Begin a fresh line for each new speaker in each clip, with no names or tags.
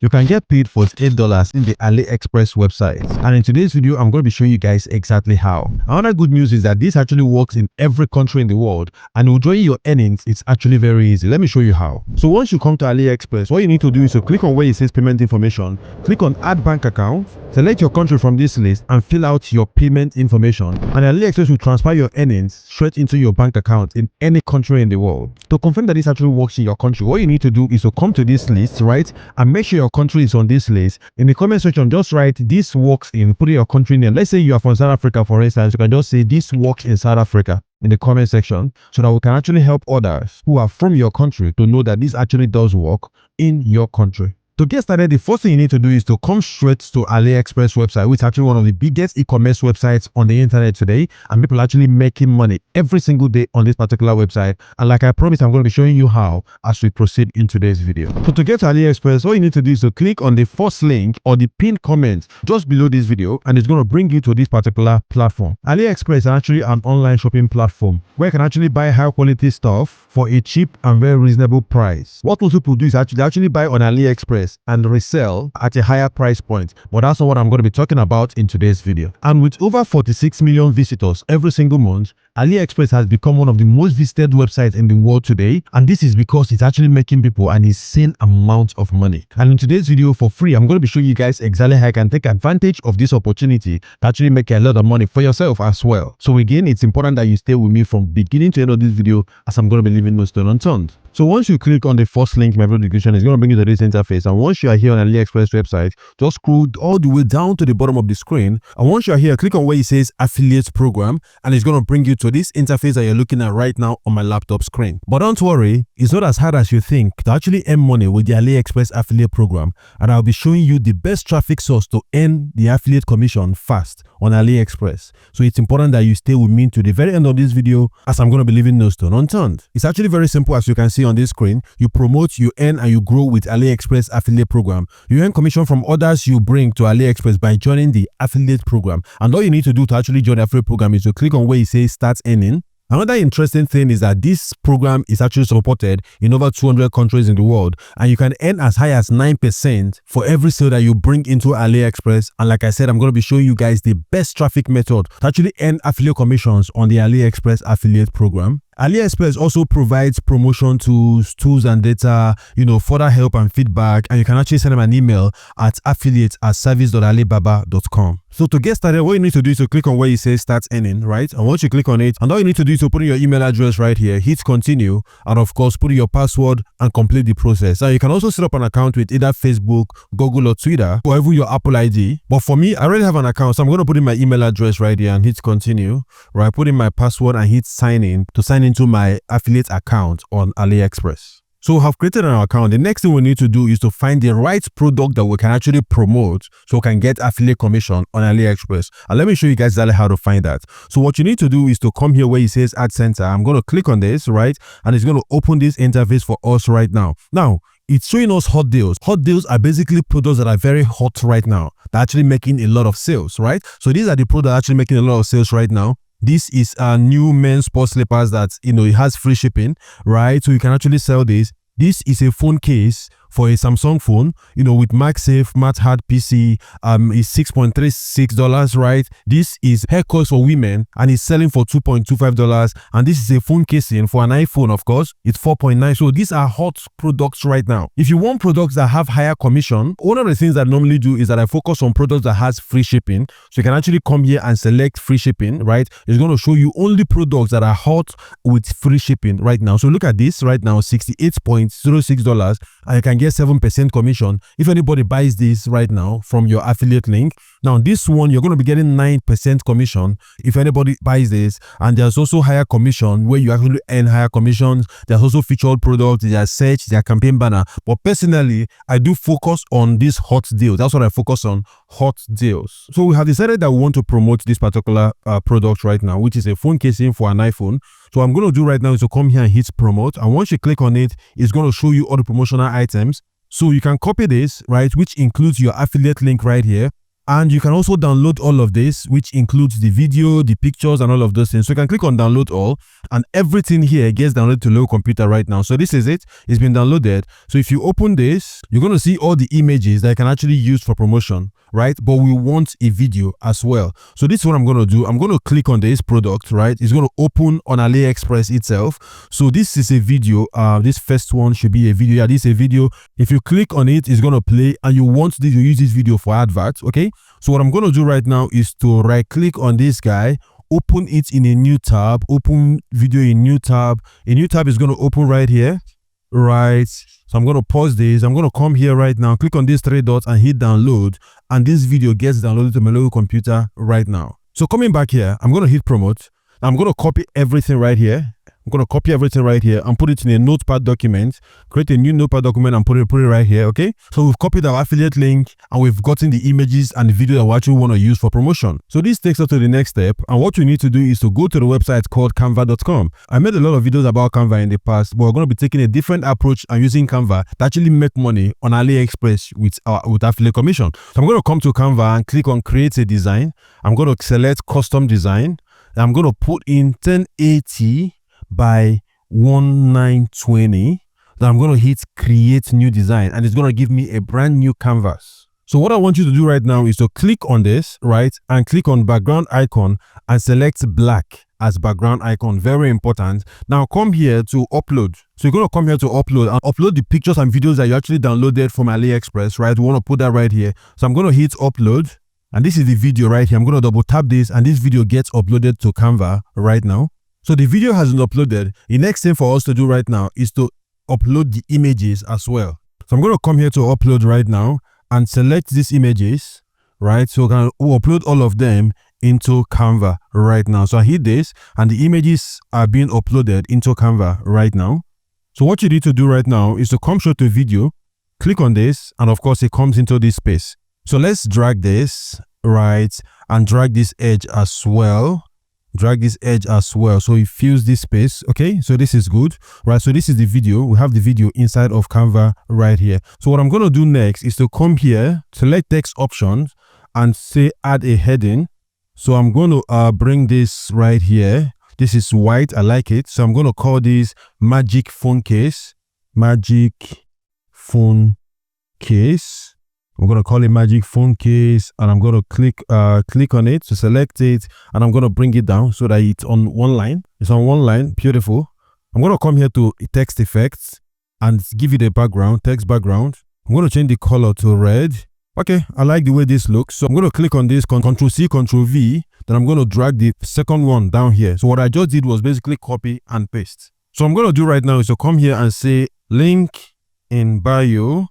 you can get paid for $8 in the AliExpress website. And in today's video, I'm going to be showing you guys exactly how. Another good news is that this actually works in every country in the world, and withdrawing your earnings, it's actually very easy. Let me show you how. So once you come to AliExpress, what you need to do is to click on where it says payment information, click on add bank account, select your country from this list and fill out your payment information, and AliExpress will transfer your earnings straight into your bank account in any country in the world. To confirm that this actually works in your country, what you need to do is to come to this list, right, and make sure your country is on this list. In the comment section, just write this works in, put your country name. Let's say you are from South Africa, for instance. You can just say this works in South Africa in the comment section, so that we can actually help others who are from your country to know that this actually does work in your country. To get started, the first thing you need to do is to come straight to AliExpress website, which is actually one of the biggest e-commerce websites on the internet today, and people are actually making money every single day on this particular website. And like I promised, I'm going to be showing you how as we proceed in today's video. So to get to AliExpress, all you need to do is to click on the first link or the pinned comment just below this video, and it's going to bring you to this particular platform. AliExpress is actually an online shopping platform where you can actually buy high quality stuff for a cheap and very reasonable price. What most people do is actually buy on AliExpress and resell at a higher price point, but that's not what I'm going to be talking about in today's video. And with over 46 million visitors every single month, AliExpress has become one of the most visited websites in the world today, and this is because it's actually making people an insane amount of money. And in today's video for free, I'm going to be showing you guys exactly how you can take advantage of this opportunity to actually make a lot of money for yourself as well. So again, it's important that you stay with me from beginning to end of this video, as I'm going to be leaving no stone unturned. So once you click on the first link in my video description, it's going to bring you to this interface. And once you are here on AliExpress website, just scroll all the way down to the bottom of the screen. And once you are here, click on where it says affiliate program, and it's going to bring you to this interface that you're looking at right now on my laptop screen. But don't worry, it's not as hard as you think to actually earn money with the AliExpress affiliate program. And I'll be showing you the best traffic source to earn the affiliate commission fast on AliExpress. So it's important that you stay with me to the very end of this video, as I'm going to be leaving no stone unturned. It's actually very simple, as you can see on this screen. You promote, you earn, and you grow with AliExpress affiliate program. You earn commission from orders you bring to AliExpress by joining the affiliate program. And all you need to do to actually join the affiliate program is to click on where it says start earning. Another interesting thing is that this program is actually supported in over 200 countries in the world, and you can earn as high as 9% for every sale that you bring into AliExpress. And like I said, I'm going to be showing you guys the best traffic method to actually earn affiliate commissions on the AliExpress affiliate program. AliExpress also provides promotion tools and data, further help and feedback, and you can actually send them an email at affiliate@service.alibaba.com. So to get started, what you need to do is to click on where it says start earning, right? And once you click on it, and all you need to do is to put in your email address right here, hit continue, and of course put in your password and complete the process. Now you can also set up an account with either Facebook, Google, or Twitter, or even your Apple ID. But for me, I already have an account, so I'm going to put in my email address right here and hit continue, right? Put in my password and hit sign in to sign into my affiliate account on AliExpress. So we have created an account. The next thing we need to do is to find the right product that we can actually promote so we can get affiliate commission on AliExpress. And let me show you guys exactly how to find that. So what you need to do is to come here where it says Ad Center. I'm going to click on this, right? And it's going to open this interface for us right now. Now, it's showing us hot deals. Hot deals are basically products that are very hot right now. They're actually making a lot of sales, right? So these are the products that are actually making a lot of sales right now. This is a new men's sports slippers that, it has free shipping, right? So you can actually sell this. This is a phone case for a Samsung phone, with MagSafe Matte Hard PC, is $6.36, right? This is haircuts for women and it's selling for $2.25. And this is a phone casing for an iPhone, of course, it's $4.9. So these are hot products right now. If you want products that have higher commission, one of the things that I normally do is that I focus on products that has free shipping. So you can actually come here and select free shipping, right? It's going to show you only products that are hot with free shipping right now. So look at this right now, $68.06, and you can get 7% commission if anybody buys this right now from your affiliate link. Now this one, you're going to be getting 9% commission if anybody buys this, and there's also higher commission where you actually earn higher commissions. There's also featured products, there's search, there's campaign banner. But personally, I do focus on this hot deal. That's what I focus on, hot deals. So we have decided that we want to promote this particular product right now, which is a phone casing for an iPhone. So what I'm going to do right now is to come here and hit promote, and once you click on it, it's going to show you all the promotional items. So you can copy this, right, which includes your affiliate link right here. And you can also download all of this, which includes the video, the pictures, and all of those things. So you can click on download all, and everything here gets downloaded to local computer right now. So this is it. It's been downloaded. So if you open this, you're going to see all the images that I can actually use for promotion, right? But we want a video as well. So this is what I'm going to do. I'm going to click on this product, right? It's going to open on AliExpress itself. So this is a video. This first one should be a video. Yeah, this is a video. If you click on it, it's going to play, and you want to use this video for adverts, okay? So what I'm going to do right now is to right click on this guy, open it in a new tab, open video in new tab. A new tab is going to open right here, right? So I'm going to pause this. I'm going to come here right now, click on these three dots and hit download. And this video gets downloaded to my local computer right now. So coming back here, I'm going to hit promote. I'm going to copy everything right here. I'm going to copy everything right here and put it in a notepad document, create a new notepad document and put it right here, okay? So we've copied our affiliate link and we've gotten the images and the video that we actually want to use for promotion. So this takes us to the next step, and what you need to do is to go to the website called canva.com. I made a lot of videos about Canva in the past, but we're going to be taking a different approach and using Canva to actually make money on AliExpress with affiliate commission. So I'm going to come to Canva and click on create a design. I'm going to select custom design. I'm going to put in 1080 by 1920. Then I'm going to hit create new design, and it's going to give me a brand new canvas. So what I want you to do right now is to click on this, right, and click on background icon and select black as background icon. Very important. Now come here to upload. So you're going to come here to upload and upload the pictures and videos that you actually downloaded from AliExpress, right? We want to put that right here. So I'm going to hit upload. And this is the video right here. I'm going to double tap this, and this video gets uploaded to Canva right now. So the video has been uploaded. The next thing for us to do right now is to upload the images as well. So I'm going to come here to upload right now and select these images, right? So we'll upload all of them into Canva right now. So I hit this, and the images are being uploaded into Canva right now. So what you need to do right now is to come straight to video, click on this, and of course it comes into this space. So let's drag this, right, and drag this edge as well. Drag this edge as well, so it fills this space. Okay, so this is good, right? So this is the video. We have the video inside of Canva right here. So what I'm going to do next is to come here, select text options, and say add a heading. So I'm going to bring this right here. This is white. I like it. So I'm going to call this magic phone case. Magic phone case. We're going to call it magic phone case, and I'm going to click on it to select it, and I'm going to bring it down so that it's on one line. It's on one line. Beautiful. I'm going to come here to text effects and give it a background, text background. I'm going to change the color to red. Okay, I like the way this looks. So I'm going to click on this, Control C, Control V. Then I'm going to drag the second one down here. So what I just did was basically copy and paste. So I'm going to do right now is to come here and say link in bio.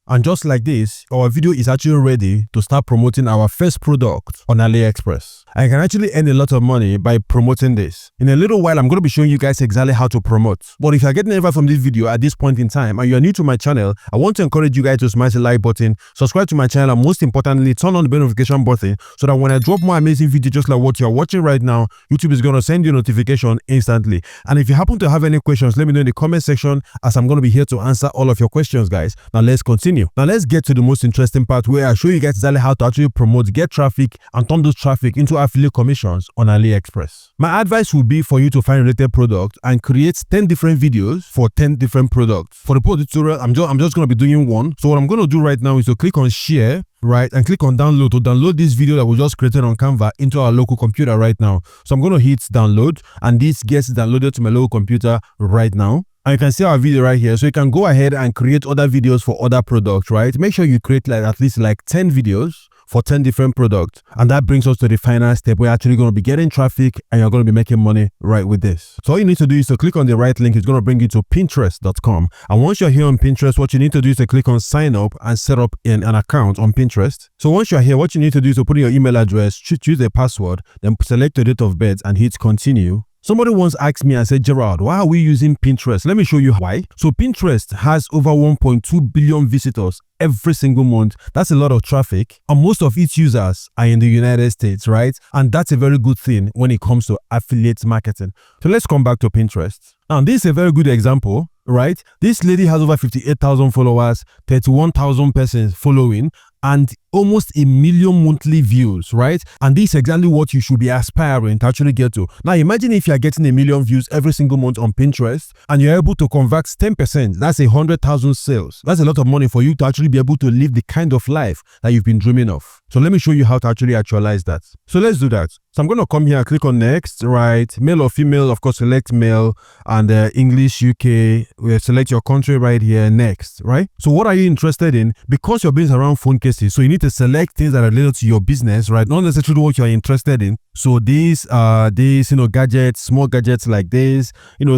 And just like this, our video is actually ready to start promoting our first product on AliExpress. I can actually earn a lot of money by promoting this. In a little while, I'm going to be showing you guys exactly how to promote. But if you're getting anything from this video at this point in time and you're new to my channel, I want to encourage you guys to smash the like button, subscribe to my channel, and most importantly, turn on the bell notification button so that when I drop more amazing videos just like what you're watching right now, YouTube is going to send you a notification instantly. And if you happen to have any questions, let me know in the comment section, as I'm going to be here to answer all of your questions, guys. Now let's continue. Now let's get to the most interesting part, where I show you guys exactly how to actually promote, get traffic, and turn those traffic into affiliate commissions on AliExpress. My advice would be for you to find related products and create 10 different videos for 10 different products. For the tutorial, I'm just going to be doing one. So what I'm going to do right now is to click on share, right, and click on download to download this video that we just created on Canva into our local computer right now. So I'm going to hit download, and this gets downloaded to my local computer right now. And you can see our video right here. So you can go ahead and create other videos for other products, right? Make sure you create at least 10 videos for 10 different products. And that brings us to the final step. We're actually going to be getting traffic and you're going to be making money right with this. So all you need to do is to click on the right link. It's going to bring you to Pinterest.com. And once you're here on Pinterest, what you need to do is to click on sign up and set up an account on Pinterest. So once you're here, what you need to do is to put in your email address, choose a password, then select your date of birth and hit continue. Somebody once asked me and said, Gerald, why are we using Pinterest? Let me show you why. So Pinterest has over 1.2 billion visitors every single month. That's a lot of traffic. And most of its users are in the United States, right? And that's a very good thing when it comes to affiliate marketing. So let's come back to Pinterest. Now, this is a very good example, right? This lady has over 58,000 followers, 31,000 persons following, and almost 1 million monthly views, right? And this is exactly what you should be aspiring to actually get to. Now imagine if you are getting 1 million views every single month on Pinterest and you're able to convert 10%, that's 100,000 sales. That's a lot of money for you to actually be able to live the kind of life that you've been dreaming of. So let me show you how to actually actualize that. So let's do that. So I'm going to come here and click on next, right? Male or female, of course, select male, and English, UK, we'll select your country right here, next, right? So what are you interested in? Because your business is around phone cases, so you need to select things that are related to your business, right? Not necessarily what you're interested in. So these, gadgets, small gadgets like this,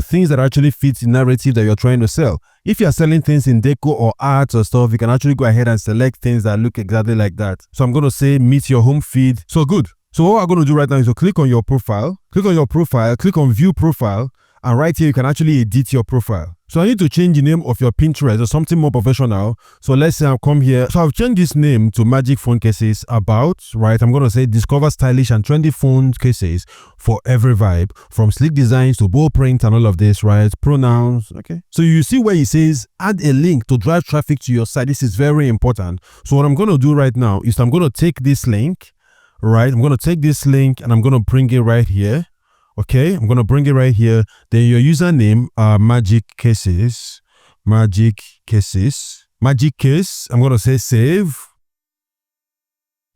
things that actually fit the narrative that you're trying to sell. If you're selling things in deco or art or stuff, you can actually go ahead and select things that look exactly like that. So I'm going to say meet your home feed. So good. So what we're going to do right now is to click on your profile, click on view profile, and right here you can actually edit your profile. So I need to change the name of your Pinterest or something more professional. So let's say I'll come here. So I've changed this name to Magic Phone Cases About, right? I'm going to say discover stylish and trendy phone cases for every vibe, from sleek designs to bold print and all of this, right? Pronouns, okay? So you see where it says add a link to drive traffic to your site. This is very important. So what I'm going to do right now is I'm going to take this link, right? I'm going to take this link and I'm going to bring it right here. Okay, I'm going to bring it right here. Then your username, magic case. I'm going to say save.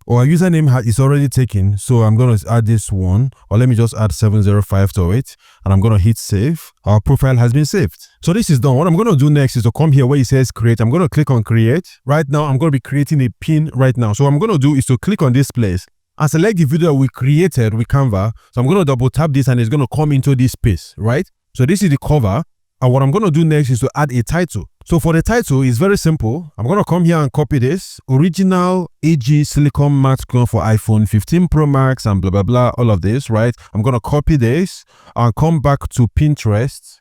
Or our username is already taken. So I'm going to add this one, or let me just add 705 to it. And I'm going to hit save. Our profile has been saved. So this is done. What I'm going to do next is to come here where it says create. I'm going to click on create. Right now, I'm going to be creating a pin right now. So what I'm going to do is to click on this place and select the video we created with Canva. So I'm going to double tap this and it's going to come into this space, right? So this is the cover. And what I'm going to do next is to add a title. So for the title, it's very simple. I'm going to come here and copy this. Original AG silicone matte gun for iPhone 15 Pro Max and blah, blah, blah, all of this, right? I'm going to copy this and come back to Pinterest.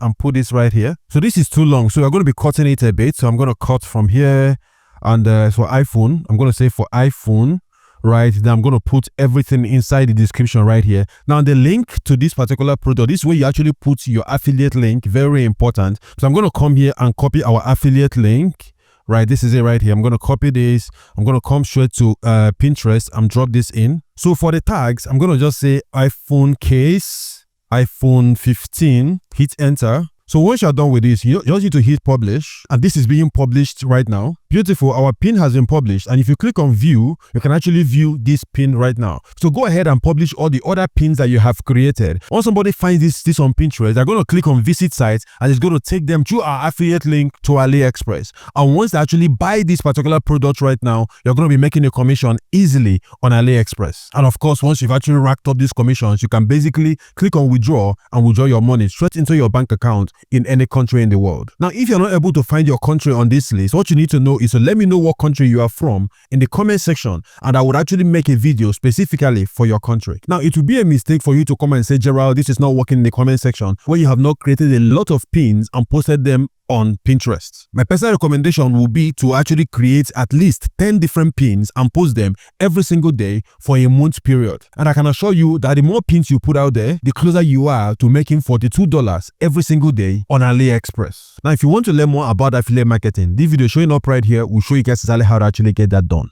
And put this right here. So this is too long. So we're going to be cutting it a bit. So I'm going to cut from here. And for iPhone, I'm going to say for iPhone, right? Then I'm going to put everything inside the description right here. Now the link to this particular product, this is where you actually put your affiliate link. Very important. So I'm going to come here and copy our affiliate link, right? This is it right here. I'm going to copy this. I'm going to come straight to Pinterest and drop this in. So for the tags, I'm going to just say iPhone case, iPhone 15, hit enter. So once you're done with this, you just need to hit publish, and this is being published right now. Beautiful, our pin has been published, and if you click on view, you can actually view this pin right now. So go ahead and publish all the other pins that you have created. Once somebody finds this on Pinterest, they're going to click on visit site, and it's going to take them to our affiliate link to AliExpress. And once they actually buy this particular product right now, you're going to be making a commission easily on AliExpress. And of course, once you've actually racked up these commissions, you can basically click on withdraw and withdraw your money straight into your bank account in any country in the world. Now, if you're not able to find your country on this list, what you need to know is to let me know what country you are from in the comment section, and I would actually make a video specifically for your country. Now, it would be a mistake for you to come and say, Gerald, this is not working in the comment section, where you have not created a lot of pins and posted them on Pinterest. My personal recommendation will be to actually create at least 10 different pins and post them every single day for a month period. And I can assure you that the more pins you put out there, the closer you are to making $42 every single day on AliExpress. Now, if you want to learn more about affiliate marketing, this video showing up right here will show you guys exactly how to actually get that done.